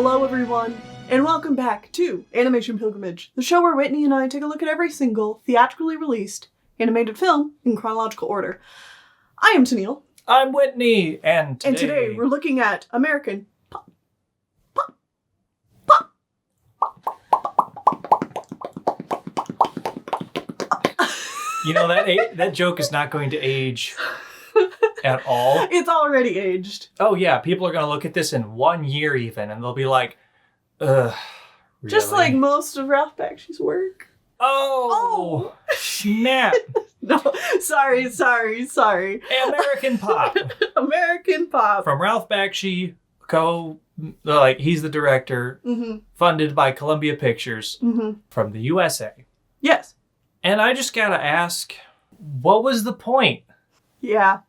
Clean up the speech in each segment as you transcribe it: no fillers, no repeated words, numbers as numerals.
Hello everyone, and welcome back to Animation Pilgrimage, the show where Whitney and I take a look at every single theatrically released animated film in chronological order. I am Tennille. I'm Whitney, and today we're looking at American Pop. You know, that joke is not going to age at all. It's already aged. Oh yeah, people are going to look at this in 1 year even, and they'll be like, ugh, really? Just like most of Ralph Bakshi's work. Oh! Snap! No, sorry. American Pop. American Pop. From Ralph Bakshi, he's the director, funded by Columbia Pictures, from the USA. Yes. And I just gotta ask, what was the point? Yeah.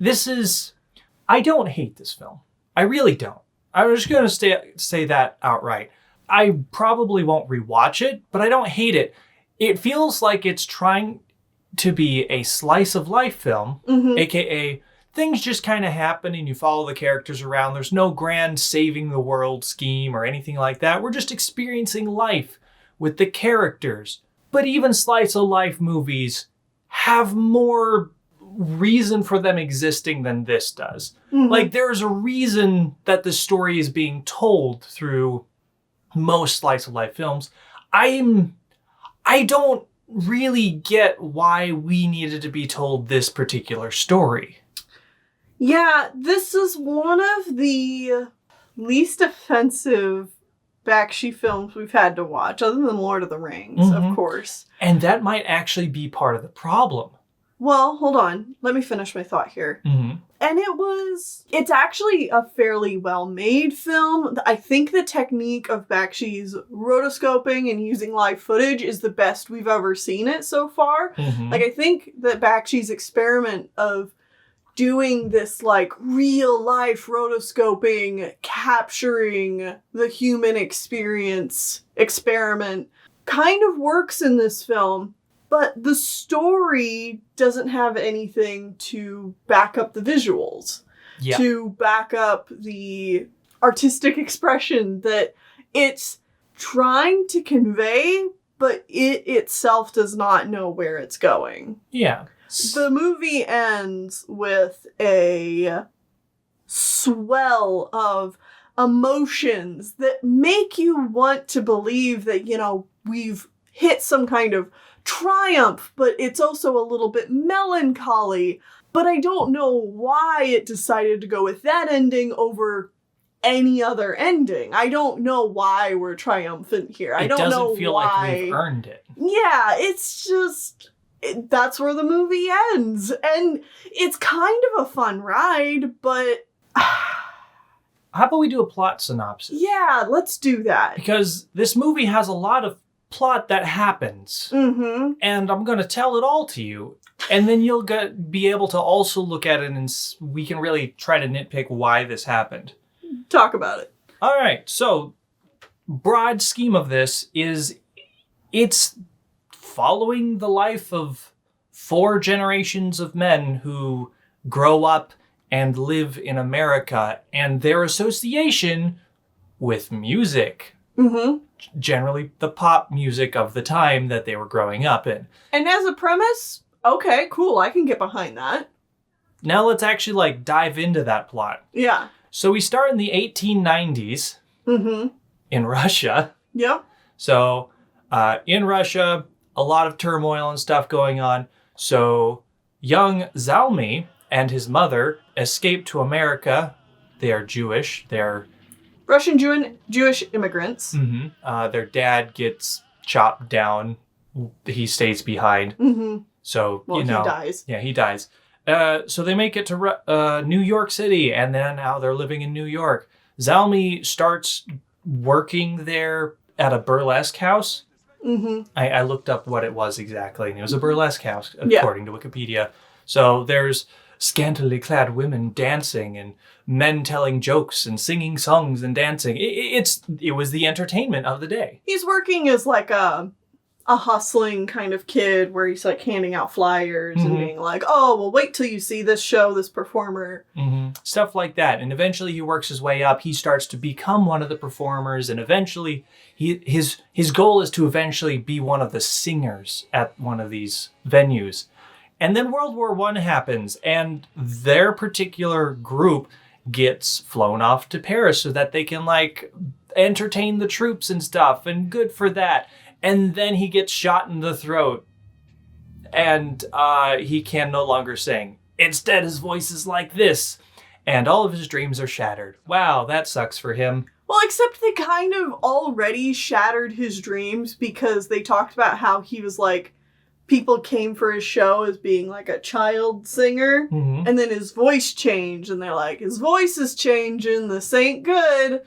I don't hate this film. I really don't. I'm just gonna say that outright. I probably won't rewatch it, but I don't hate it. It feels like it's trying to be a slice of life film, aka things just kind of happen and you follow the characters around. There's no grand saving the world scheme or anything like that. We're just experiencing life with the characters. But even slice of life movies have more reason for them existing than this does. Like, there's a reason that the story is being told through most slice of life films. I don't really get why we needed to be told this particular story. Yeah, this is one of the least offensive Bakshi films we've had to watch, other than Lord of the Rings, of course. And that might actually be part of the problem. Well, hold on. Let me finish my thought here. And it's actually a fairly well-made film. I think the technique of Bakshi's rotoscoping and using live footage is the best we've ever seen it so far. Like, I think that Bakshi's experiment of doing this, like, real-life rotoscoping, capturing the human experience experiment kind of works in this film. But the story doesn't have anything to back up the visuals, to back up the artistic expression that it's trying to convey, but it itself does not know where it's going. Yeah. The movie ends with a swell of emotions that make you want to believe that, you know, we've hit some kind of triumph, but it's also a little bit melancholy. But I don't know why it decided to go with that ending over any other ending. I don't know why we're triumphant here. I don't know why. It doesn't feel like we've earned it. Yeah, it's just... that's where the movie ends. And it's kind of a fun ride, but... How about we do a plot synopsis? Yeah, let's do that. Because this movie has a lot of plot that happens. And I'm going to tell it all to you. And then you'll be able to also look at it and we can really try to nitpick why this happened. Talk about it. All right. So, broad scheme of this is it's following the life of 4 generations of men who grow up and live in America and their association with music. Generally the pop music of the time that they were growing up in. And as a premise, okay, cool, I can get behind that. Now let's actually dive into that plot. Yeah. So we start in the 1890s in Russia. Yep. So in Russia, a lot of turmoil and stuff going on. So young Zalmy and his mother escape to America. They are Jewish. They're Russian Jewish immigrants. Their dad gets chopped down. He stays behind. So, he dies. Yeah, he dies. So they make it to New York City, and then now they're living in New York. Zalmy starts working there at a burlesque house. I looked up what it was exactly, and it was a burlesque house, according to Wikipedia. So there's scantily clad women dancing and men telling jokes and singing songs and dancing. It was the entertainment of the day. He's working as like a a hustling kind of kid where he's like handing out flyers and being like, oh, well, wait till you see this show, this performer. Stuff like that. And eventually he works his way up. He starts to become one of the performers. And eventually his goal is to eventually be one of the singers at one of these venues. And then World War I happens, and their particular group gets flown off to Paris so that they can like entertain the troops and stuff, and good for that. And then he gets shot in the throat, and he can no longer sing. Instead, his voice is like this, and all of his dreams are shattered. Wow, that sucks for him. Well, except they kind of already shattered his dreams because they talked about how he was like, people came for his show as being like a child singer, and then his voice changed, and they're like, his voice is changing, this ain't good.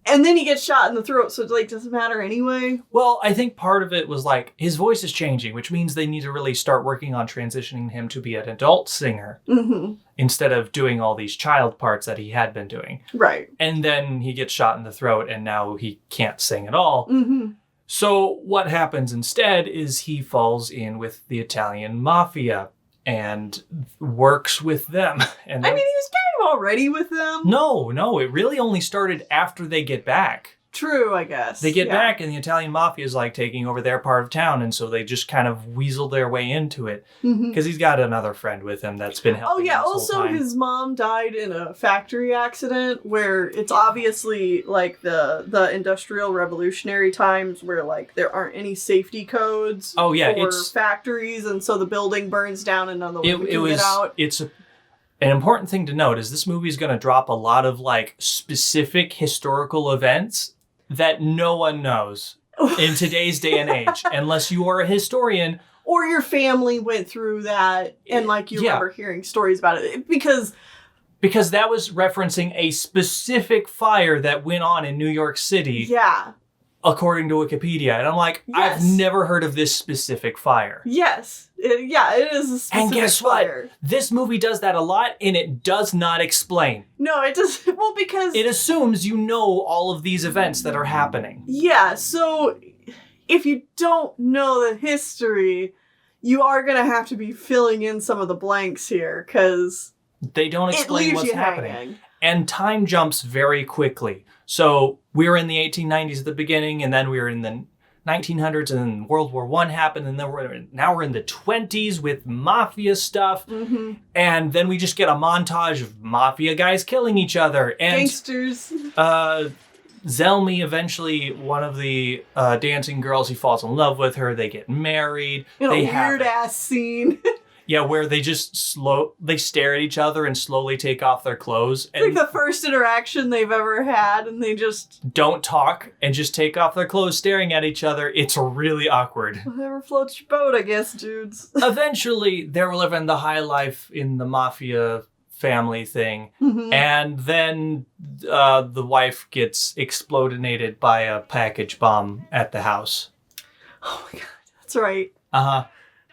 And then he gets shot in the throat, so it like doesn't matter anyway. Well, I think part of it was like his voice is changing, which means they need to really start working on transitioning him to be an adult singer instead of doing all these child parts that he had been doing. Right. And then he gets shot in the throat, and now he can't sing at all. So what happens instead is he falls in with the Italian mafia and works with them. And I mean, he was kind of already with them. No, it really only started after they get back. True, I guess. They get back, and the Italian mafia is like taking over their part of town, and so they just kind of weasel their way into it. Because he's got another friend with him that's been helping. Oh yeah, him this also whole time. his mom died in a factory accident where it's obviously like the industrial revolutionary times where like there aren't any safety codes for factories, and so the building burns down and none of the women can get out. An important thing to note is this movie is going to drop a lot of like specific historical events that no one knows in today's day and age, unless you are a historian. Or your family went through that and like you remember hearing stories about it. Because that was referencing a specific fire that went on in New York City. Yeah. According to Wikipedia. And I'm like, I've never heard of this specific fire. Yes. It is a specific fire. And guess what? This movie does that a lot, and it does not explain. No, it does. Well, because it assumes you know all of these events that are happening. Yeah, so if you don't know the history, you are going to have to be filling in some of the blanks here, because they don't explain what's happening. And time jumps very quickly. So we were in the 1890s at the beginning, and then we were in the 1900s, and then World War I happened, and then now we're in the 20s with mafia stuff. And then we just get a montage of mafia guys killing each other. And gangsters. Zelmy, eventually one of the dancing girls, he falls in love with her. They get married. In a weird-ass scene. Yeah, where they just they stare at each other and slowly take off their clothes. It's like the first interaction they've ever had, and they just don't talk and just take off their clothes staring at each other. It's really awkward. Whatever floats your boat, I guess, dudes. Eventually, they're living the high life in the mafia family thing. And then the wife gets explodinated by a package bomb at the house. Oh my god, that's right.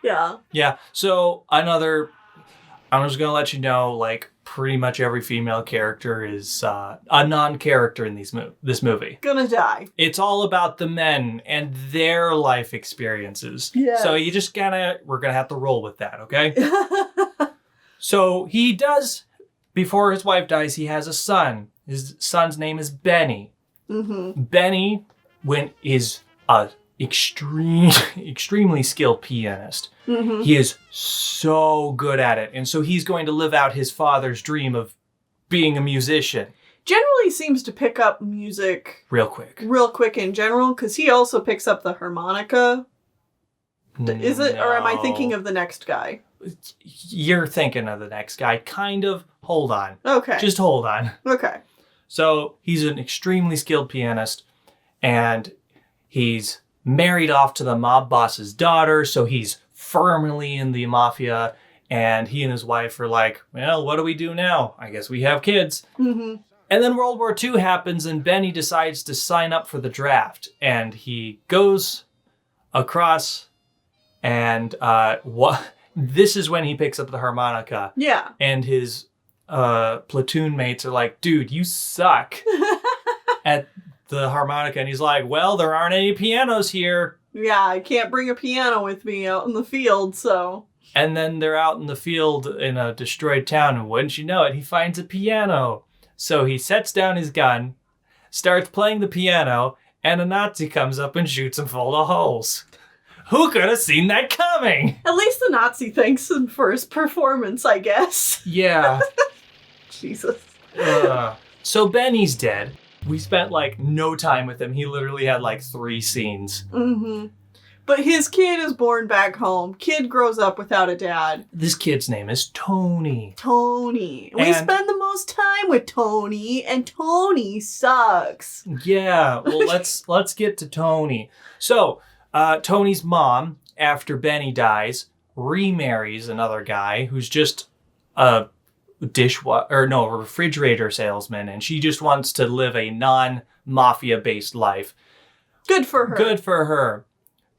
Yeah. Yeah. So I'm just going to let you know, like, pretty much every female character is a non-character in this movie. Gonna die. It's all about the men and their life experiences. Yeah. So you just we're going to have to roll with that, okay? So he does, before his wife dies, he has a son. His son's name is Benny. Benny is a extremely skilled pianist. He is so good at it. And so he's going to live out his father's dream of being a musician. Generally seems to pick up music real quick in general, because he also picks up the harmonica. Is it? Or am I thinking of the next guy? You're thinking of the next guy. Kind of. Hold on. Okay. Just hold on. Okay. So he's an extremely skilled pianist, and he's married off to the mob boss's daughter, so he's firmly in the mafia, and he and his wife are like, well, what do we do now? I guess we have kids. And then World War II happens, and Benny decides to sign up for the draft, and he goes across, and this is when he picks up the harmonica. Yeah. And his platoon mates are like, dude, you suck at the harmonica. And he's like, well, there aren't any pianos here. Yeah, I can't bring a piano with me out in the field, so... And then they're out in the field in a destroyed town, and wouldn't you know it, he finds a piano. So he sets down his gun, starts playing the piano, and a Nazi comes up and shoots him full of holes. Who could have seen that coming? At least the Nazi thanks him for his performance, I guess. Yeah. Jesus. So Benny's dead. We spent, no time with him. He literally had, 3 scenes. Mm-hmm. But his kid is born back home. Kid grows up without a dad. This kid's name is Tony. Tony. We spend the most time with Tony, and Tony sucks. Yeah, well, let's get to Tony. So, Tony's mom, after Benny dies, remarries another guy who's just a refrigerator salesman, and she just wants to live a non-mafia-based life. Good for her. Good for her.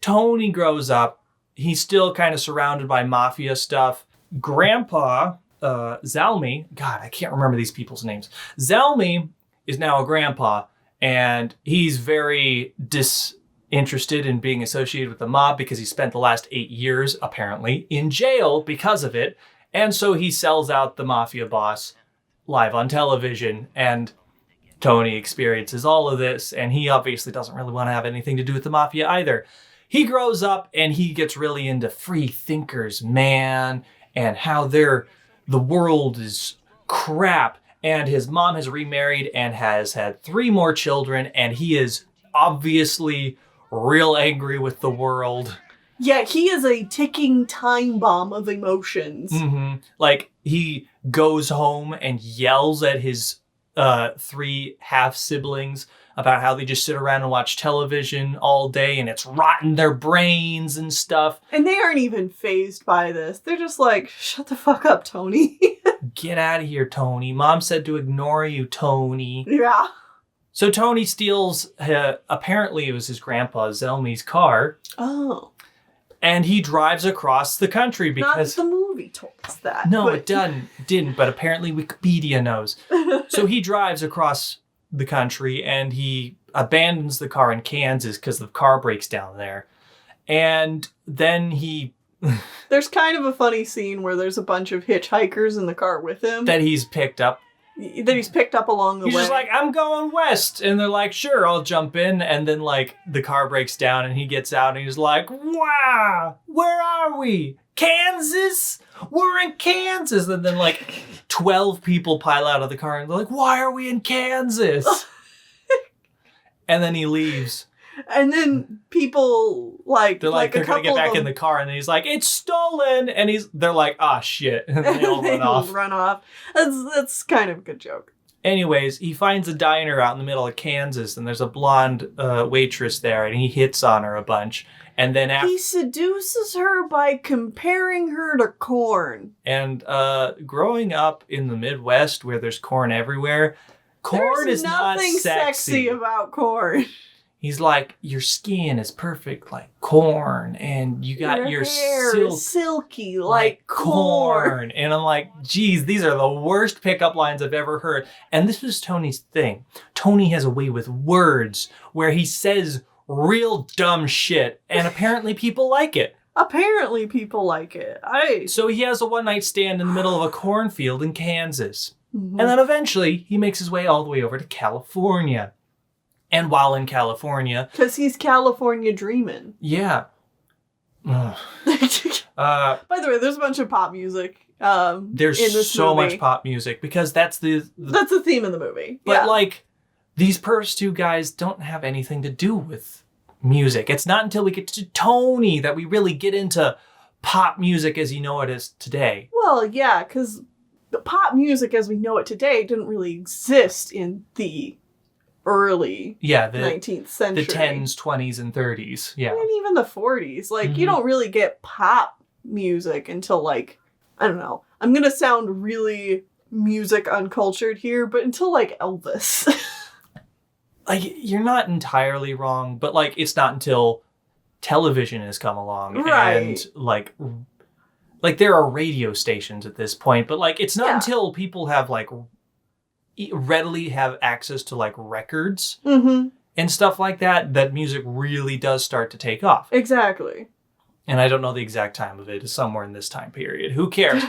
Tony grows up. He's still kind of surrounded by mafia stuff. Grandpa, Zalmy, God, I can't remember these people's names. Zalmy is now a grandpa, and he's very disinterested in being associated with the mob because he spent the last 8 years, apparently, in jail because of it. And so he sells out the mafia boss live on television, and Tony experiences all of this, and he obviously doesn't really want to have anything to do with the mafia either. He grows up and he gets really into free thinkers, man, and how the world is crap. And his mom has remarried and has had 3 more children, and he is obviously real angry with the world. Yeah, he is a ticking time bomb of emotions. Mm-hmm. He goes home and yells at his 3 half-siblings about how they just sit around and watch television all day and it's rotting their brains and stuff. And they aren't even fazed by this. They're just like, shut the fuck up, Tony. Get out of here, Tony. Mom said to ignore you, Tony. Yeah. So Tony steals, apparently it was his grandpa Zelmy's car. Oh. And he drives across the country because... Not the movie told us that. No, it didn't, but apparently Wikipedia knows. So he drives across the country and he abandons the car in Kansas because the car breaks down there. And then he... There's kind of a funny scene where there's a bunch of hitchhikers in the car with him. That he's picked up. Along the way. He's just like, I'm going west. And they're like, sure, I'll jump in. And then the car breaks down and he gets out and he's like, wow, where are we? Kansas? We're in Kansas. And then 12 people pile out of the car and they're like, why are we in Kansas? And then he leaves. And then people they're they're gonna get back in the car, and then he's like, "It's stolen!" And they're like, "Ah, shit!" And they all run off. Run off. That's kind of a good joke. Anyways, he finds a diner out in the middle of Kansas, and there's a blonde waitress there, and he hits on her a bunch. And then he seduces her by comparing her to corn. And growing up in the Midwest, where there's corn everywhere, corn is not sexy. There's nothing sexy about corn. He's like, your skin is perfect like corn, and you got your hair is silky like corn. And I'm like, geez, these are the worst pickup lines I've ever heard. And this was Tony's thing. Tony has a way with words where he says real dumb shit, and apparently people like it. So he has a one-night stand in the middle of a cornfield in Kansas. Mm-hmm. And then eventually he makes his way all the way over to California. And while in California... Because he's California dreaming. Yeah. By the way, there's a bunch of pop music there's in this so movie. much pop music because that's the theme of the movie. But these first 2 guys don't have anything to do with music. It's not until we get to Tony that we really get into pop music as you know it is today. Well, yeah, because the pop music as we know it today didn't really exist in the early 19th century. The 10s, 20s, and 30s. Yeah. And even the 40s. You don't really get pop music until I don't know. I'm going to sound really music uncultured here, but until Elvis. You're not entirely wrong, but it's not until television has come along. Right. And there are radio stations at this point, but it's not until people have readily have access to records mm-hmm. and stuff like that, that music really does start to take off. Exactly. And I don't know the exact time of it. It's somewhere in this time period. Who cares?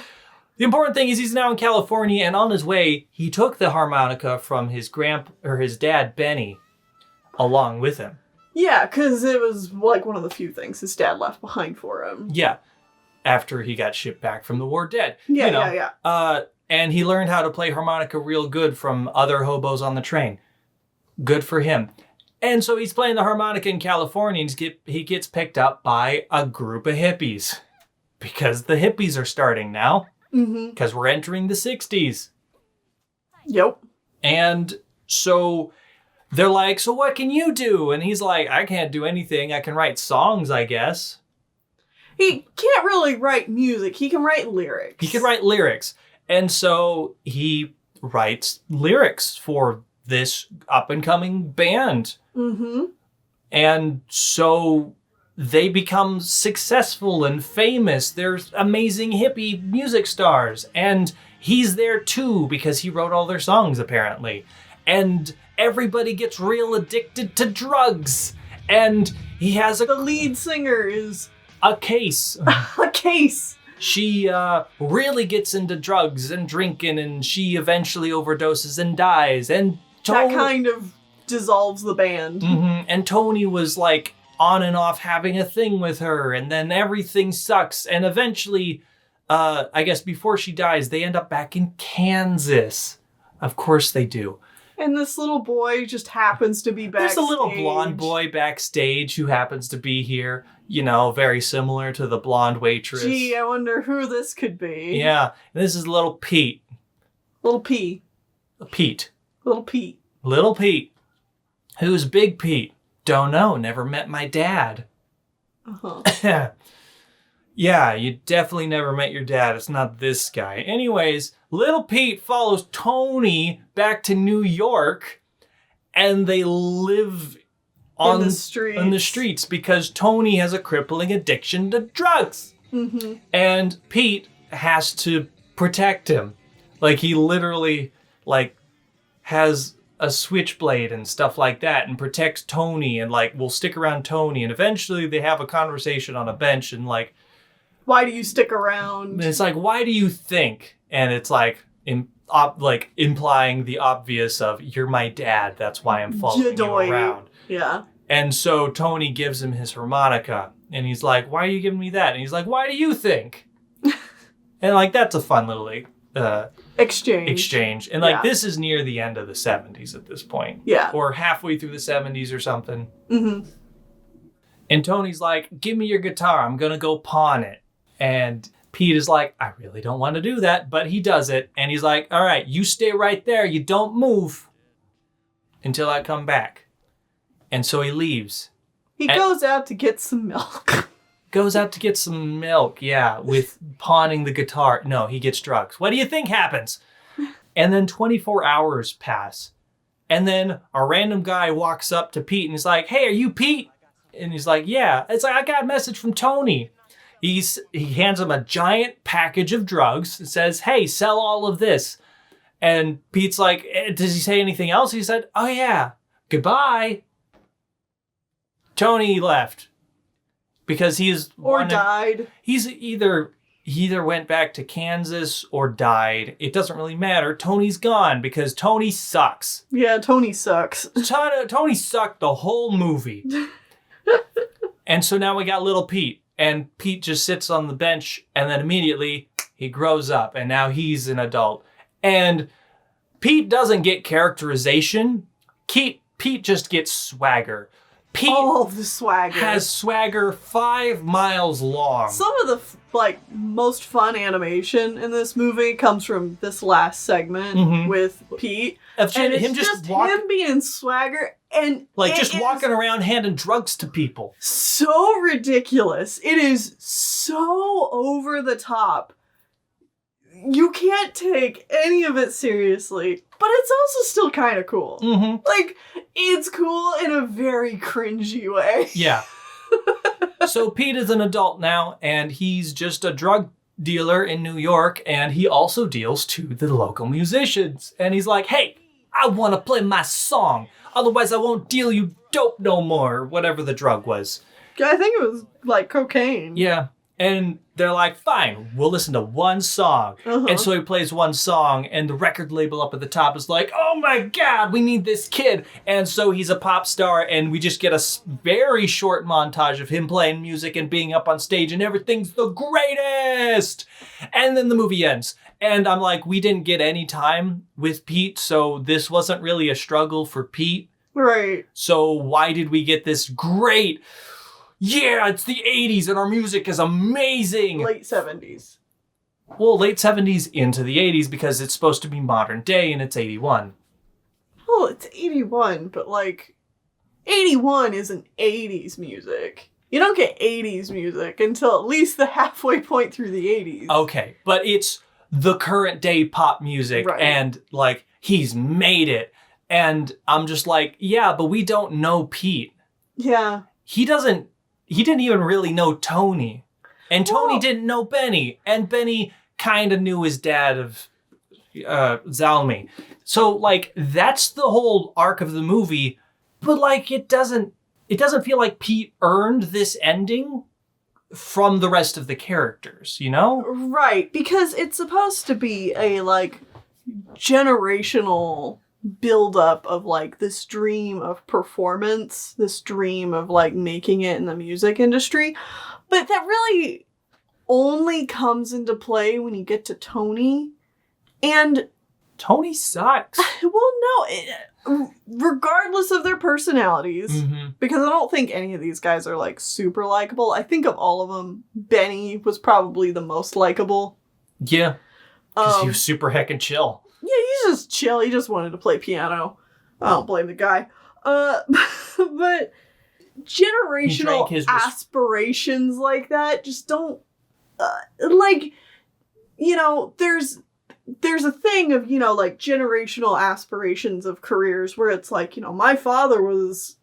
The important thing is he's now in California, and on his way, he took the harmonica from his dad, Benny, along with him. Yeah, because it was like one of the few things his dad left behind for him. Yeah. After he got shipped back from the war dead. Yeah. And he learned how to play harmonica real good from other hobos on the train. Good for him. And so he's playing the harmonica in California, and he gets picked up by a group of hippies. Because the hippies are starting now. Because we're entering the 60s. Yep. And so they're like, so what can you do? And he's like, I can't do anything. I can write songs, I guess. He can't really write music. He can write lyrics. He can write lyrics. And so he writes lyrics for this up-and-coming band. And so they become successful and famous. They're amazing hippie music stars. And he's there too because he wrote all their songs, apparently. And everybody gets real addicted to drugs. And he has The lead singer is... a case. a case. She really gets into drugs and drinking, and she eventually overdoses and dies. And that kind of dissolves the band. And Tony was like on and off having a thing with her, and then everything sucks. And eventually, I guess before she dies, they end up back in Kansas. Of course they do. And this little boy just happens to be backstage. There's a little blonde boy backstage who happens to be here. You know, very similar to the blonde waitress. Gee, I wonder who this could be. Yeah, this is little Pete. Little P. Pete. Little Pete. Little Pete. Who's Big Pete? Don't know. Never met my dad. Yeah, you definitely never met your dad. It's not this guy. Anyways, little Pete follows Tony back to New York, and they live on the streets because Tony has a crippling addiction to drugs. And Pete has to protect him. Like, he literally, like, has a switchblade and stuff like that and protects Tony and, like, will stick around Tony. And eventually they have a conversation on a bench and, like... Why do you stick around? And it's like, why do you think? And it's like, implying the obvious of, you're my dad, that's why I'm following you around. Yeah. And so Tony gives him his harmonica. And he's like, why are you giving me that? And he's like, why do you think? And, like, that's a fun little exchange. And, like, this is near the end of the 70s at this point. Yeah. Or halfway through the 70s or something. And Tony's like, give me your guitar. I'm going to go pawn it. And Pete is like, I really don't want to do that. But he does it. And he's like, all right, you stay right there. You don't move until I come back. And so he leaves. He goes out to get some milk. Goes out to get some milk, yeah, with pawning the guitar. No, he gets drugs. What do you think happens? And then 24 hours pass. And then a random guy walks up to Pete and he's like, hey, are you Pete? And he's like, yeah. It's like, I got a message from Tony. He hands him a giant package of drugs and says, hey, sell all of this. And Pete's like, does he say anything else? He said, oh, yeah, goodbye. Tony left. Because died. He either went back to Kansas or died. It doesn't really matter. Tony's gone because Tony sucks. Yeah, Tony sucks. Tony sucked the whole movie. And so now we got little Pete. And Pete just sits on the bench and then immediately he grows up and now he's an adult. And Pete doesn't get characterization. Pete just gets swagger. Pete all of the swagger. Has swagger 5 miles long. Some of the most fun animation in this movie comes from this last segment with Pete. And it's just him being swagger and just walking around handing drugs to people. So ridiculous. It is so over the top. You can't take any of it seriously, but it's also still kind of cool. Like, it's cool in a very cringy way. Yeah. So Pete is an adult now, and he's just a drug dealer in New York, and he also deals to the local musicians. And he's like, hey, I want to play my song. Otherwise, I won't deal you dope no more, or whatever the drug was. I think it was like cocaine. Yeah. And they're like, fine, we'll listen to one song. And so he plays one song, and the record label up at the top is like, oh my God, we need this kid. And so he's a pop star, and we just get a very short montage of him playing music and being up on stage, and everything's the greatest. And then the movie ends. And I'm like, we didn't get any time with Pete, so this wasn't really a struggle for Pete. Right. So why did we get this great... Yeah, it's the 80s and our music is amazing. Late 70s. Well, late 70s into the 80s because it's supposed to be modern day and it's 81. Well, it's 81, but like 81 isn't 80s music. You don't get 80s music until at least the halfway point through the 80s. Okay, but it's the current day pop music and like he's made it. And I'm just like, yeah, but we don't know Pete. Yeah. He didn't even really know Tony. And Tony didn't know Benny. And Benny kind of knew his dad of Zalmi. So, like, that's the whole arc of the movie. But, like, it doesn't feel like Pete earned this ending from the rest of the characters, you know? Right, because it's supposed to be a, like, generational buildup of like this dream of performance, this dream of like making it in the music industry. But that really only comes into play when you get to Tony. And Tony sucks. Well, no, regardless of their personalities, because I don't think any of these guys are like super likable. I think of all of them, Benny was probably the most likable. Yeah, because he was super heckin' chill. Yeah, he's just chill. He just wanted to play piano. I don't blame the guy. But generational aspirations like that just don't... like, you know, there's a thing of, you know, like generational aspirations of careers where it's like, you know, my father was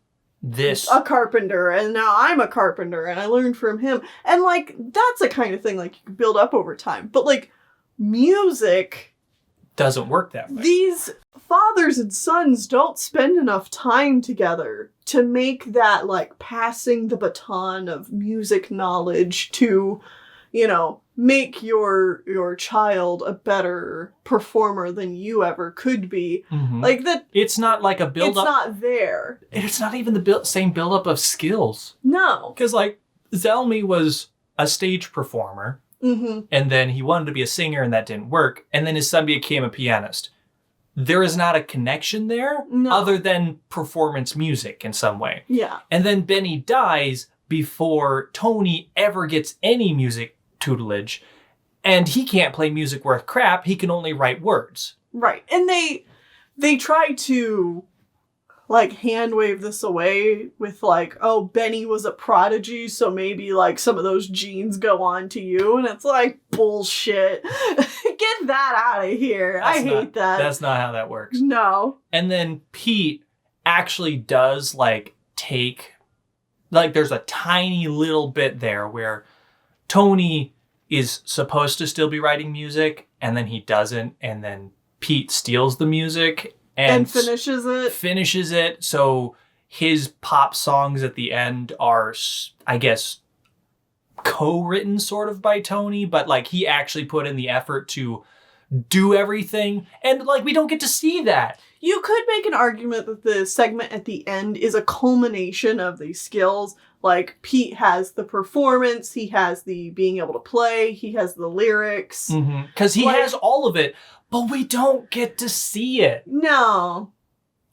a carpenter and now I'm a carpenter and I learned from him. And like, that's a kind of thing like you can build up over time. But like music... doesn't work that way. These fathers and sons don't spend enough time together to make that, like, passing the baton of music knowledge to, you know, make your child a better performer than you ever could be. Like, that... It's not like a build-up. It's not there. It's not even the same build-up of skills. No. Because, like, Zelmy was a stage performer. And then he wanted to be a singer and that didn't work. And then his son became a pianist. There is not a connection there other than performance music in some way. Yeah. And then Benny dies before Tony ever gets any music tutelage. And he can't play music worth crap. He can only write words. Right. And they try to like hand wave this away with like, oh, Benny was a prodigy, so maybe like some of those genes go on to you. And it's like, bullshit. Get that out of here. I hate that. That's not how that works. No. And then Pete actually does like take, like there's a tiny little bit there where Tony is supposed to still be writing music and then he doesn't. And then Pete steals the music and finishes it. So his pop songs at the end are, I guess, co-written sort of by Tony, but like he actually put in the effort to do everything. And like we don't get to see that. You could make an argument that the segment at the end is a culmination of these skills. Like Pete has the performance, he has the being able to play, he has the lyrics. Because he has all of it. But we don't get to see it. No.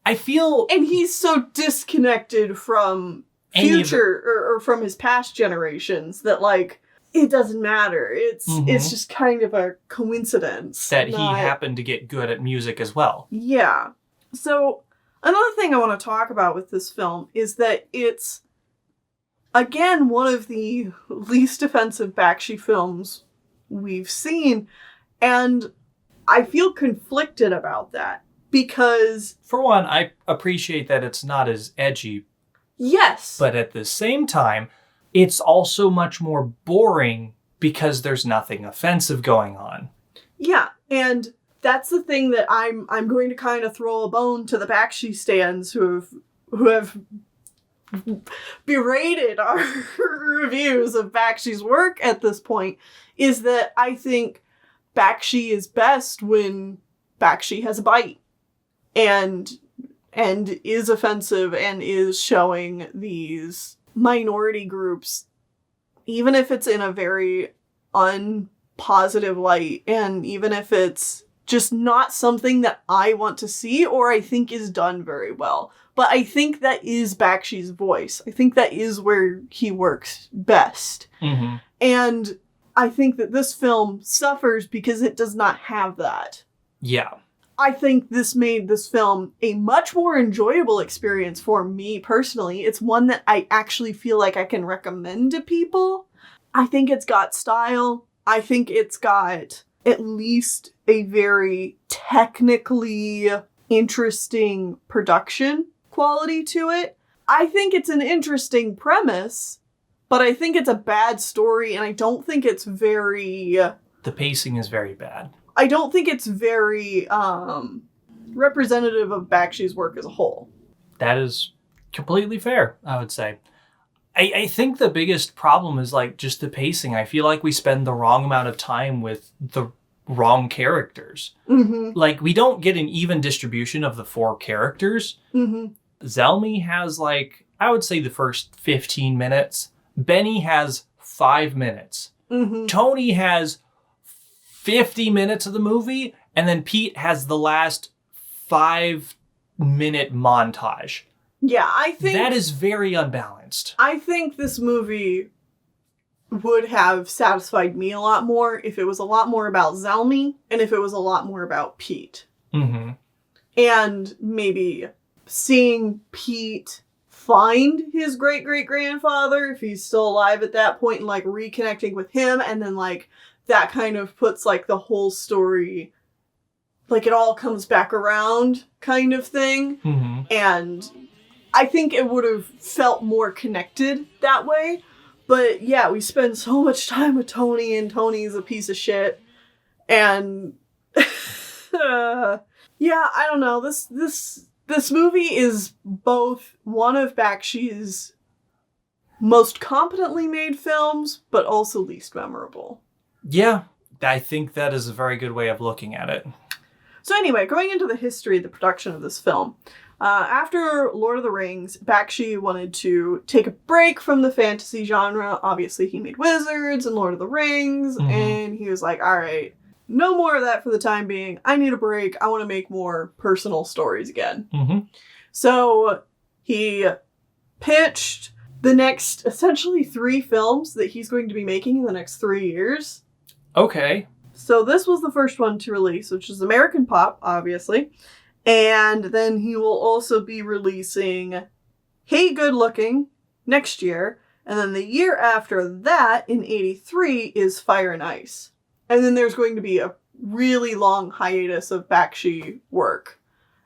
I feel... And he's so disconnected from future or from his past generations that, like, it doesn't matter. It's just kind of a coincidence. That he happened to get good at music as well. Yeah. So, another thing I want to talk about with this film is that it's, again, one of the least offensive Bakshi films we've seen. And... I feel conflicted about that because... For one, I appreciate that it's not as edgy. Yes. But at the same time, it's also much more boring because there's nothing offensive going on. Yeah, and that's the thing that I'm going to kind of throw a bone to the Bakshi stands who have berated our reviews of Bakshi's work at this point, is that I think Bakshi is best when Bakshi has a bite and is offensive and is showing these minority groups, even if it's in a very unpositive light, and even if it's just not something that I want to see or I think is done very well. But I think that is Bakshi's voice. I think that is where he works best. Mm-hmm. And I think that this film suffers because it does not have that. Yeah. I think this made this film a much more enjoyable experience for me personally. It's one that I actually feel like I can recommend to people. I think it's got style. I think it's got at least a very technically interesting production quality to it. I think it's an interesting premise, but I think it's a bad story, and I don't think it's very... The pacing is very bad. I don't think it's very representative of Bakshi's work as a whole. That is completely fair, I would say. I think the biggest problem is like just the pacing. I feel like we spend the wrong amount of time with the wrong characters. Mm-hmm. Like, we don't get an even distribution of the 4 characters. Mm-hmm. Zelmi has, like, I would say the first 15 minutes. Benny has 5 minutes. Mm-hmm. Tony has 50 minutes of the movie. And then Pete has the last 5-minute montage. Yeah, I think... That is very unbalanced. I think this movie would have satisfied me a lot more if it was a lot more about Zelmi and if it was a lot more about Pete. Mm-hmm. And maybe seeing Pete find his great-great-grandfather, if he's still alive at that point, and, like, reconnecting with him, and then, like, that kind of puts, like, the whole story, like, it all comes back around kind of thing. Mm-hmm. And I think it would have felt more connected that way. But yeah, we spend so much time with Tony, and Tony's a piece of shit. And yeah, I don't know. This movie is both one of Bakshi's most competently made films, but also least memorable. Yeah, I think that is a very good way of looking at it. So anyway, going into the history of the production of this film. After Lord of the Rings, Bakshi wanted to take a break from the fantasy genre. Obviously, he made Wizards and Lord of the Rings, mm-hmm. and he was like, all right, no more of that for the time being. I need a break. I want to make more personal stories again. Mm-hmm. So he pitched the next, essentially 3 films that he's going to be making in the next 3 years. Okay. So this was the first one to release, which is American Pop, obviously. And then he will also be releasing Hey Good Looking next year. And then the year after that, in 1983, is Fire and Ice. And then there's going to be a really long hiatus of Bakshi work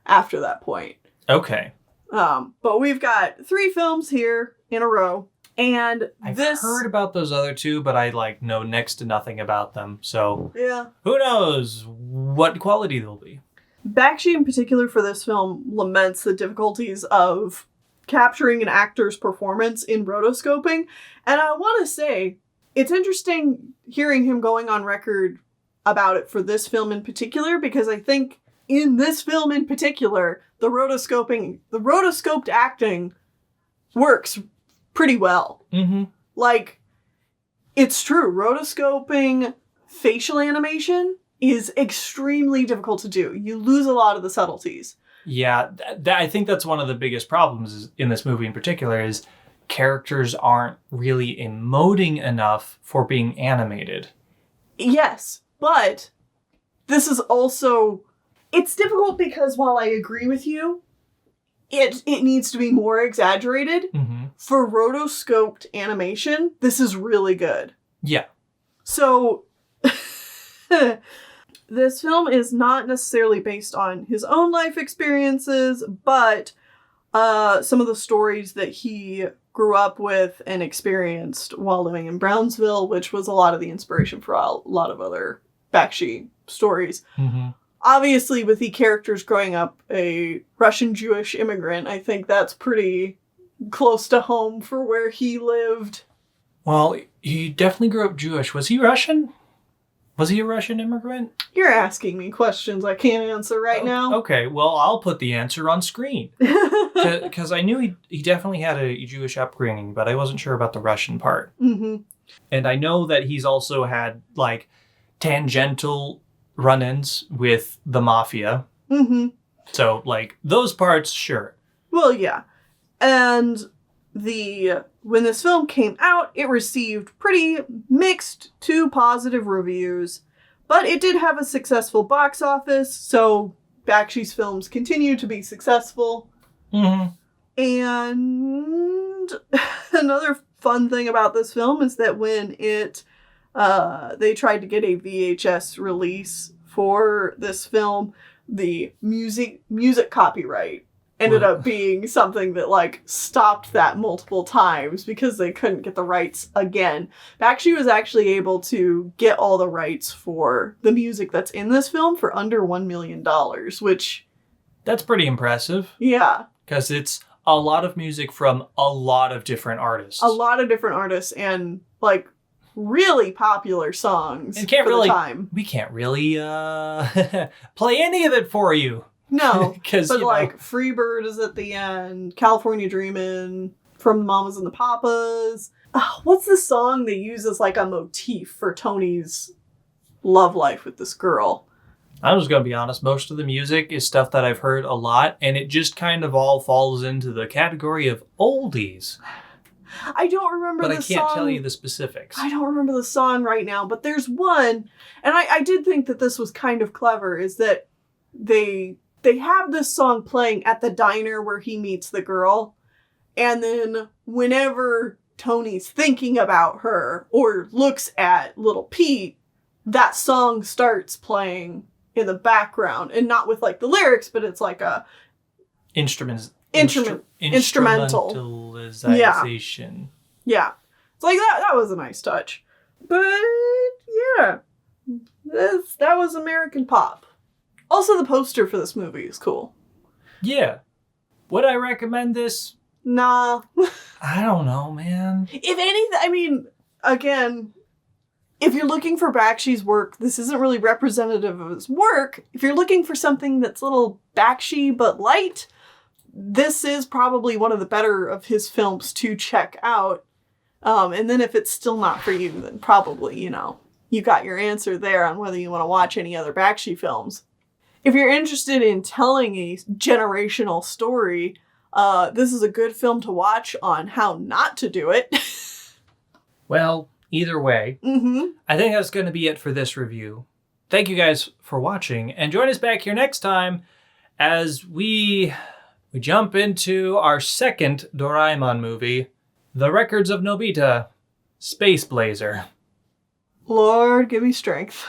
after that point. Okay. But we've got 3 films here in a row. And I've heard about those other 2, but I know next to nothing about them. So yeah, who knows what quality they'll be. Bakshi in particular for this film laments the difficulties of capturing an actor's performance in rotoscoping. And I want to say, it's interesting hearing him going on record about it for this film in particular, because I think in this film in particular, the rotoscoped acting works pretty well. Mm-hmm. Like, it's true. Rotoscoping facial animation is extremely difficult to do. You lose a lot of the subtleties. Yeah, I think that's one of the biggest problems in this movie in particular is characters aren't really emoting enough for being animated. Yes, but this is also... It's difficult because while I agree with you, it needs to be more exaggerated. Mm-hmm. For rotoscoped animation, this is really good. Yeah. So... This film is not necessarily based on his own life experiences, but some of the stories that he grew up with and experienced while living in Brownsville, which was a lot of the inspiration for a lot of other Bakshi stories. Mm-hmm. obviously with the characters growing up a Russian Jewish immigrant, I think that's pretty close to home for where he lived. Well, he definitely grew up Jewish. Was he Russian? Was he a Russian immigrant? You're asking me questions I can't answer right now. Okay, well, I'll put the answer on screen. Because I knew he definitely had a Jewish upbringing, but I wasn't sure about the Russian part. Mm-hmm. And I know that he's also had, like, tangential run-ins with the mafia. Mm-hmm. So, like, those parts, sure. Well, yeah. And when this film came out, it received pretty mixed to positive reviews, but it did have a successful box office, so Bakshi's films continue to be successful. Mm-hmm. And another fun thing about this film is that when they tried to get a VHS release for this film, the music copyright ended up being something that, like, stopped that multiple times because they couldn't get the rights again. Bakshi was actually able to get all the rights for the music that's in this film for under $1 million, which... That's pretty impressive. Yeah. Because it's a lot of music from a lot of different artists. A lot of different artists and, like, really popular songs the time. We can't really play any of it for you. No, but like Freebird is at the end, California Dreamin', From the Mamas and the Papas. What's the song they use as like a motif for Tony's love life with this girl? I'm just going to be honest, most of the music is stuff that I've heard a lot, and it just kind of all falls into the category of oldies. I don't remember the song. But I can't tell you the specifics. I don't remember the song right now, but there's one, and I did think that this was kind of clever, is that they have this song playing at the diner where he meets the girl, and then whenever Tony's thinking about her or looks at little Pete, that song starts playing in the background, and not with like the lyrics, but it's like a instrumentalization. Yeah. It's like that was a nice touch. But yeah, that was American Pop. Also, the poster for this movie is cool. Yeah. Would I recommend this? Nah. I don't know, man. If anything, I mean, again, if you're looking for Bakshi's work, this isn't really representative of his work. If you're looking for something that's a little Bakshi but light, this is probably one of the better of his films to check out. And then if it's still not for you, then probably, you got your answer there on whether you want to watch any other Bakshi films. If you're interested in telling a generational story, this is a good film to watch on how not to do it. Well, either way, I think that's going to be it for this review. Thank you guys for watching, and join us back here next time as we jump into our second Doraemon movie, The Records of Nobita, Space Blazer. Lord, give me strength.